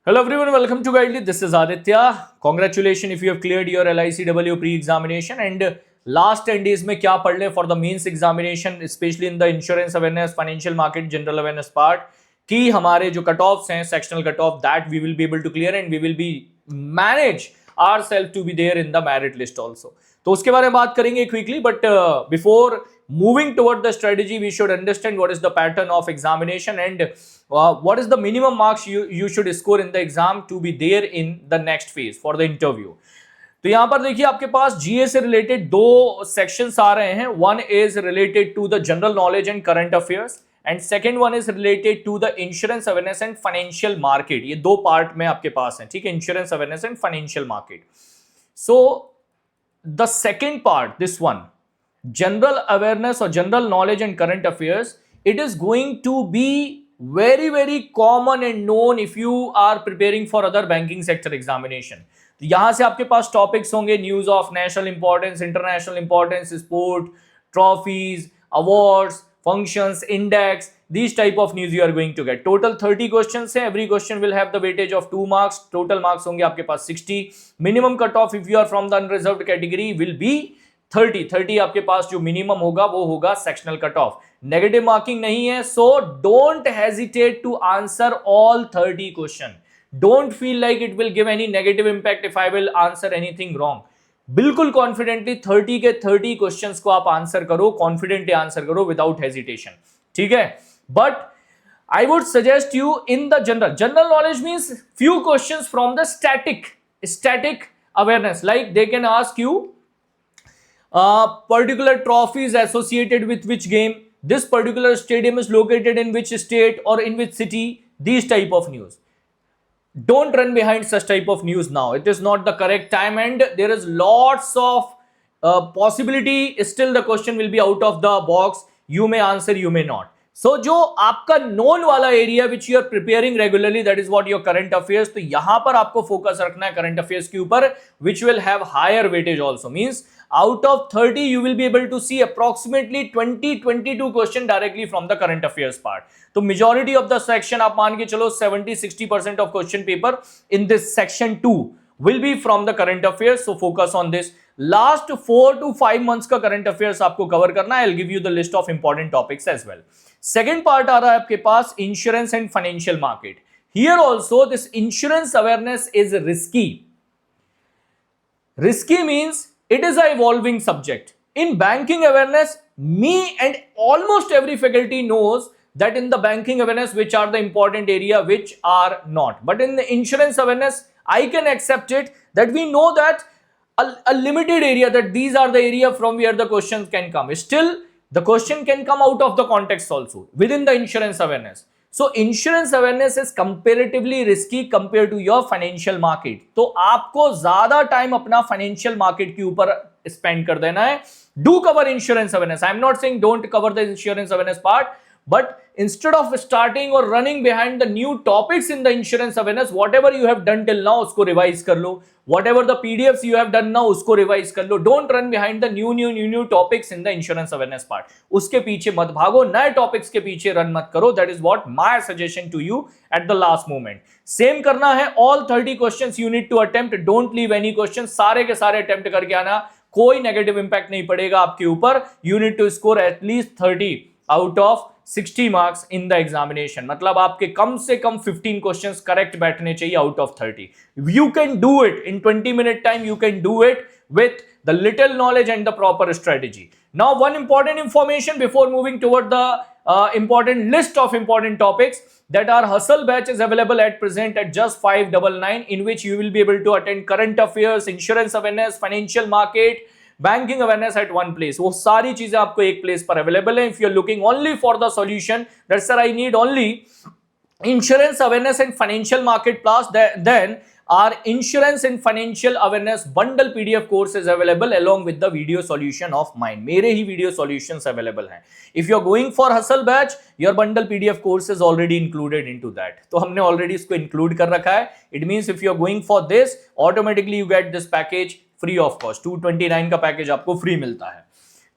Hello everyone, welcome to Guidely. This is Aditya. Congratulations if you have cleared your LICW pre-examination and last 10 days में क्या पढ़ ले for the mains examination, especially in the insurance awareness, financial market, general awareness part कि हमारे जो cut offs हैं sectional cut off that we will be able to clear and we will be manage ourselves to be there in the merit list also. तो उसके बारे में बात करेंगे quickly, but before moving toward the strategy we should understand what is the pattern of examination and what is the minimum marks you should score in the exam to be there in the next phase for the interview. तो यहां पर देखिए आपके पास जीए से related दो sections आ रहे हैं. One is related to the general knowledge and current affairs and second one is related to the insurance awareness and financial market. ये दो पार्ट में आपके पास है, ठीक है, insurance awareness and financial market. So the second part, this one, general awareness or general knowledge and current affairs, it is going to be very common and known if you are preparing for other banking sector examination. तो यहां से आपके पास topics होंगे news of national importance, international importance, sport, trophies, awards, functions, index, these type of news you are going to get. Total 30 questions है. Every question will have the weightage of 2 marks. Total marks होंगे आपके पास 60. Minimum cut off if you are from the unreserved category will be 30 आपके पास जो minimum होगा वो होगा sectional cut off. Negative marking नहीं है, so don't hesitate to answer all 30 question. Don't feel like it will give any negative impact if I will answer anything wrong. बिल्कुल confidently 30 के 30 questions को आप आंसर करो, कॉन्फिडेंटली आंसर करो without hesitation, ठीक है. But I would suggest you in the general knowledge means few questions from the static awareness, like they can ask you particular trophies associated with which game, this particular stadium is located in which state or in which city, these type of news. Don't run behind such type of news now. It is not the correct time and there is lots of possibility. Still the question will be out of the box. You may answer, you may not. So जो आपका known वाला area which you are preparing regularly, that is what your current affairs. तो यहां पर आपको focus रखना है current affairs के ऊपर, which will have higher weightage also. Means out of 30 you will be able to see approximately 20-22 question directly from the current affairs part. तो majority of the section आप मान के चलो 70-60% of question paper in this section 2 will be from the current affairs, so focus on this. Last 4 to 5 months का current affairs आपको cover करना है. I'll give you the list of important topics as well. Second part आ रहा है आपके पास insurance and financial market. Here also this insurance awareness is risky. Risky means it is an evolving subject. In banking awareness, me and almost every faculty knows that in the banking awareness which are the important area, which are not. But in the insurance awareness, I can accept it that we know that a limited area, that these are the area from where the questions can come. Still, the question can come out of the context also within the insurance awareness. So insurance awareness is comparatively risky compared to your financial market. तो आपको ज्यादा time अपना financial market के ऊपर spend कर देना है. Do cover insurance awareness. I am not saying don't cover the insurance awareness part, but instead of starting or running behind the new topics in the insurance awareness, whatever you have done till now उसको revise कर लो. Whatever the PDFs you have done now उसको revise कर लो. Don't run behind the new topics in the insurance awareness part. उसके पीछे मत भागो, नए topics के पीछे run मत करो. That is what my suggestion to you at the last moment. Same करना है. All 30 questions you need to attempt. Don't leave any questions. सारे के सारे attempt करके आना. कोई नेगेटिव इंपैक्ट नहीं पड़ेगा आपके ऊपर. You need to score at least 30 out of 60 marks in the examination. मतलब आपके कम से कम 15 क्वेश्चंस करेक्ट बैठने चाहिए out of 30. You can do it in 20 minute time. You can do it with the little knowledge and the proper strategy. Now one important information before moving toward the important list of important topics, that our hustle batch is available at present at just 599, in which you will be able to attend current affairs, insurance awareness, financial market, banking awareness at one place. वो सारी चीजें आपको एक place पर available है. If you are looking only for the solution that sir I need only insurance awareness and financial market plus, then our insurance and financial awareness bundle PDF course is available along with the video solution of mine. मेरे ही video solutions available हैं. If you are going for hustle batch, your bundle PDF course is already included into that. तो हमने already इसको include कर रखा है. It means if you are going for this, automatically you get this package free of cost. 229 का package आपको free मिलता है.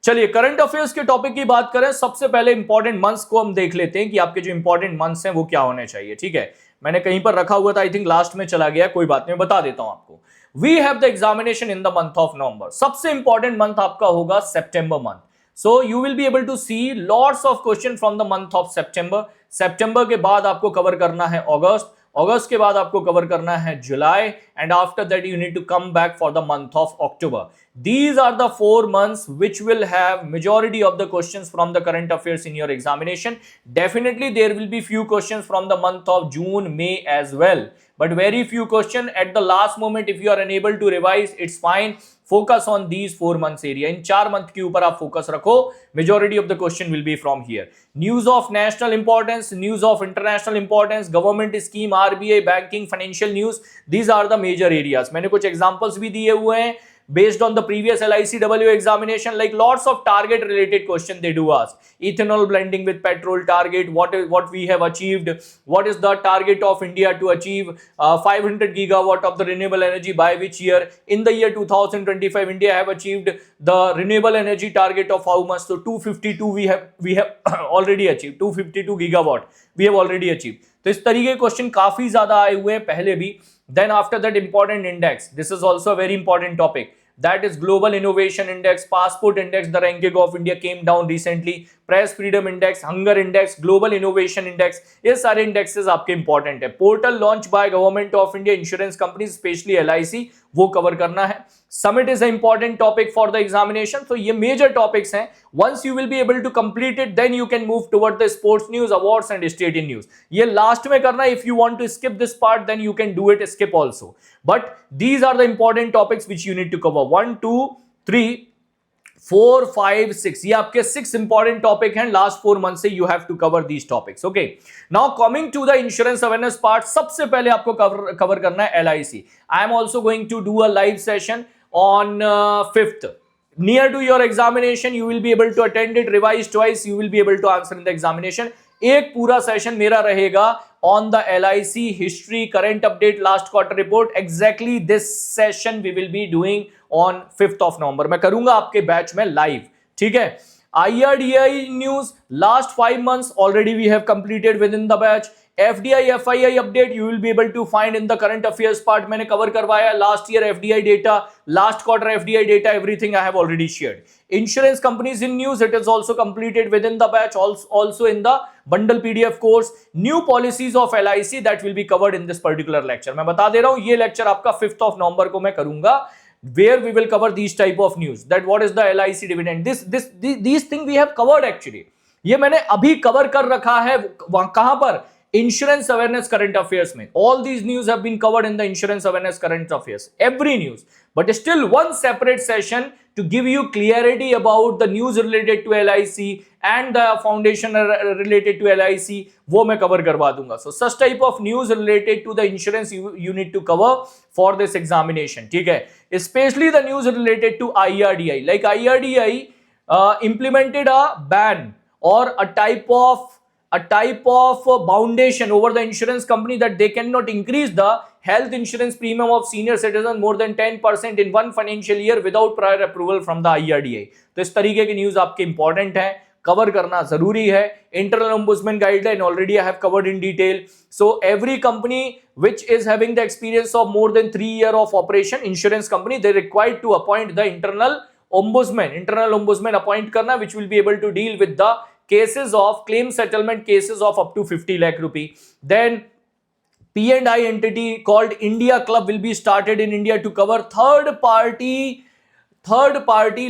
चलिए करंट अफेयर्स के टॉपिक की बात करें. सबसे पहले इंपॉर्टेंट मंथ्स को हम देख लेते हैं कि आपके जो इंपॉर्टेंट मंथ्स हैं वो क्या होने चाहिए. ठीक है, मैंने कहीं पर रखा हुआ था, आई थिंक लास्ट में चला गया, कोई बात नहीं, बता देता हूं आपको। We have the examination in the month of November. सबसे इंपॉर्टेंट मंथ आपका होगा सितंबर month. So you will be able to see lots of question from the month of September. सितंबर के बाद आपको कवर करना है अगस्त, अगस्त के बाद आपको कवर करना है जुलाई, and after that you need to come back for the month of October. These are the 4 months which will have majority of the questions from the current affairs in your examination. Definitely there will be few questions from the month of June, May as well, but very few questions at the last moment. If you are unable to revise, it's fine. Focus on these 4 months area. In 4 month के ऊपर आप focus रखो. Majority of the question will be from here. News of national importance, news of international importance, government scheme, RBI, banking, financial news. These are the major areas. मैंने कुछ examples भी दिए हुए हैं based on the previous LICW examination, like lots of target related question they do ask. Ethanol blending with petrol target, what we have achieved, what is the target of India to achieve 500 gigawatt of the renewable energy by which year? In the year 2025 India have achieved the renewable energy target of how much? So 252 we have already achieved, 252 gigawatt we have already achieved. तो इस तरीके के question काफी ज्यादा आए हुए हैं पहले भी. Then after that, important index, this is also a very important topic, that is Global Innovation Index, Passport Index. The ranking of India came down recently. Press Freedom Index, Hunger Index, Global Innovation Index, ये सारे indexes आपके important है. Portal launch by Government of India, insurance companies, especially LIC, वो cover करना है. Summit is an important topic for the examination. So ये major topics हैं. Once you will be able to complete it, then you can move toward the sports news, awards and state news. ये last में करना है. If you want to skip this part, then you can do it skip also. But these are the important topics which you need to cover. 1, 2, 3, 4, 5, 6. ये आपके 6 important topic हैं. Last 4 months से you have to cover these topics. Okay. Now coming to the insurance awareness part, सबसे पहले आपको cover करना है LIC. I am also going to do a live session on 5th. Near to your examination, you will be able to attend it, revise twice, you will be able to answer in the examination. एक पूरा session मेरा रहेगा on the LIC history, current update, last quarter report. Exactly this session we will be doing on 5th of November. मैं करूंगा आपके batch में live. ठीक है. IRDI news, last 5 months already we have completed within the batch. FDI FII update you will be able to find in the current affairs part. मैंने cover करवाया last year FDI data, last quarter FDI data, everything I have already shared. Insurance companies in news, it is also completed within the batch, also in the bundle PDF course. New policies of LIC, that will be covered in this particular lecture. मैं बता दे रहा हूँ, ये lecture आपका 5th of November को मैं करूंगा, where we will cover these type of news, that what is the LIC dividend. These things we have covered actually. ये मैंने अभी कवर कर रखा है. कहां पर? Insurance awareness current affairs में. All these news have been covered in the insurance awareness current affairs, every news. But still one separate session to give you clarity about the news related to LIC and the foundation related to LIC, वो मैं cover करवा दूंगा. So such type of news related to the insurance you need to cover for this examination. ठीक है. Especially the news related to IRDI. Like IRDI implemented a ban or a type of foundation over the insurance company that they cannot increase the health insurance premium of senior citizens more than 10% in one financial year without prior approval from the IRDI. तो इस तरीके की news आपके important है, cover करना जरूरी है. Internal ombudsman guideline already I have covered in detail. So every company which is having the experience of more than 3 years of operation, insurance company, they required to appoint the internal ombudsman appoint करना, which will be able to deal with the cases of claim settlement cases of up to 50 lakh rupee. Then P&I entity called India Club will be started in India to cover third party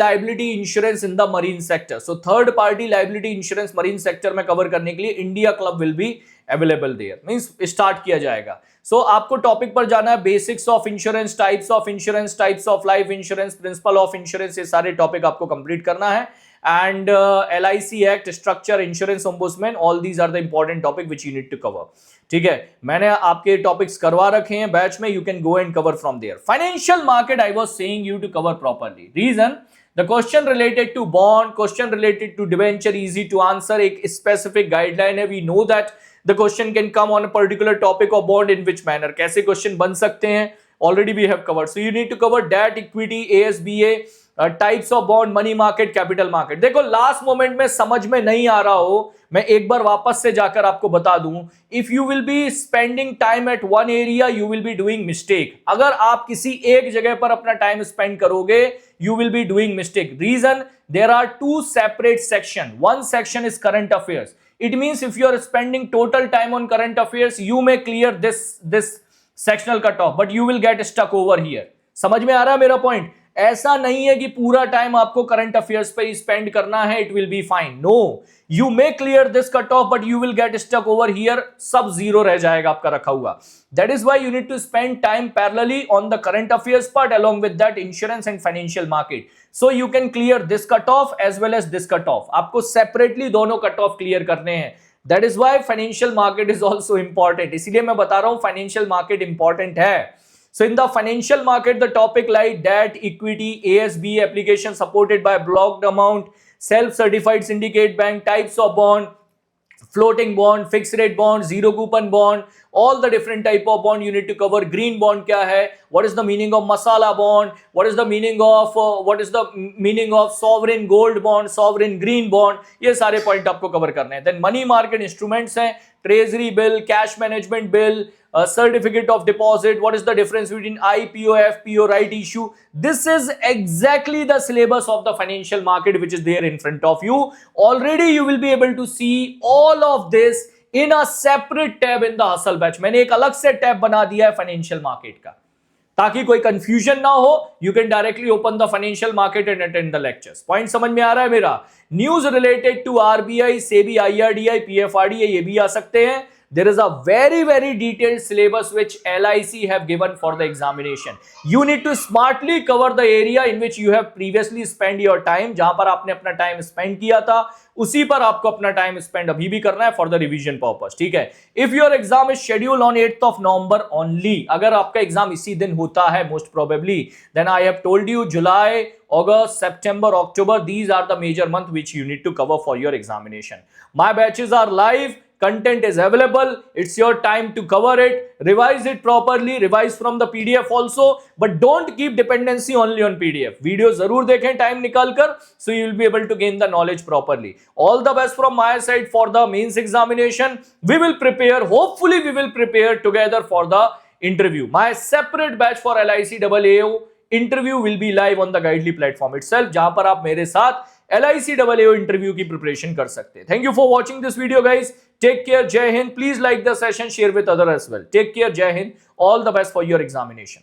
liability insurance in the marine sector. So third party liability insurance marine sector में cover करने के लिए India Club will be available there. Means start किया जाएगा. So आपको topic पर जाना है, basics of insurance, types of life insurance, principle of insurance, ये सारे टॉपिक आपको कंप्लीट करना है. And LIC Act, structure, insurance ombudsman, all these are the important topic which you need to cover. ठीक है, मैंने आपके टॉपिक्स करवा रखे हैं बैच में, you can go and cover from there. Financial market I was saying you to cover properly. Reason, the question related to bond, question related to debenture, easy to answer. एक specific guideline है. We know that the question can come on a particular topic of bond, in which manner, कैसे question बन सकते हैं, already we have covered. So you need to cover debt, equity, ASBA, types of bond, money market, capital market. देखो last moment में समझ में नहीं आ रहा हो, मैं एक बार वापस से जाकर आपको बता दूं, if you will be spending time at one area you will be doing mistake. अगर आप किसी एक जगह पर अपना टाइम स्पेंड करोगे you will be doing mistake. Reason, there are two separate section. One section is current affairs. It means if you are spending total time on current affairs, you may clear this sectional cutoff, but you will get stuck over here. समझ में आ रहा है मेरा point? ऐसा नहीं है कि पूरा टाइम आपको करंट अफेयर्स पे स्पेंड करना है, it will be fine. No, you may clear this cut off but you will get stuck over here. सब जीरो रह जाएगा आपका रखा हुआ. That is why you need to spend time parallelly on the current affairs part along with that insurance and financial market. So you can clear this cut off as well as this cut off. आपको separately दोनों cut off clear करने हैं. That is why financial market is also important. इसीलिए मैं बता रहा हूं financial market important है. So in the financial market, the topic like debt, equity, ASB application supported by blocked amount, self-certified syndicate bank, types of bond, floating bond, fixed rate bond, zero coupon bond, all the different type of bond you need to cover. Green bond क्या है? What is the meaning of masala bond? What is the meaning of sovereign gold bond, sovereign green bond? ये सारे point आपको cover करने हैं. Then money market instruments हैं, treasury bill, cash management bill, certificate of deposit. What is the difference between IPO, FPO, right issue? This is exactly the syllabus of the financial market which is there in front of you. Already you will be able to see all of this in a separate tab in the hustle batch. मैंने एक अलग से tab बना दिया है financial market का, ताकि कोई कंफ्यूजन ना हो. You can directly open the financial market and attend the lectures. Point समझ में आ रहा है मेरा? News related to RBI, SEBI, IRDAI, PFRDA ये भी आ सकते हैं. There is a very detailed syllabus which LIC have given for the examination. You need to smartly cover the area in which you have previously spent your time. जहां पर आपने अपना time spend किया था उसी पर आपको अपना टाइम स्पेंड अभी भी करना है फॉर द रिवीजन पर्पस. ठीक है. If your exam is schedule on 8th of November only, अगर आपका एग्जाम इसी दिन होता है most probably, then I have told you July, August, September, October, these are the major months which you need to cover for your examination. My batches are live, content is available, it's your time to cover it, revise it properly, revise from the PDF also, but don't keep dependency only on PDF. Video जरूर देखें time निकाल कर, so you will be able to gain the knowledge properly. All the best from my side for the mains examination. We will prepare, hopefully we will prepare together for the interview. My separate batch for LIC AAO interview will be live on the Guidely platform itself, जहां पर आप मेरे साथ LIC AAO interview की preparation कर सकते हैं. Thank you for watching this video guys. Take care. जय हिंद. Please like the session, share with other as well. Take care. जय हिंद. All the best for your examination.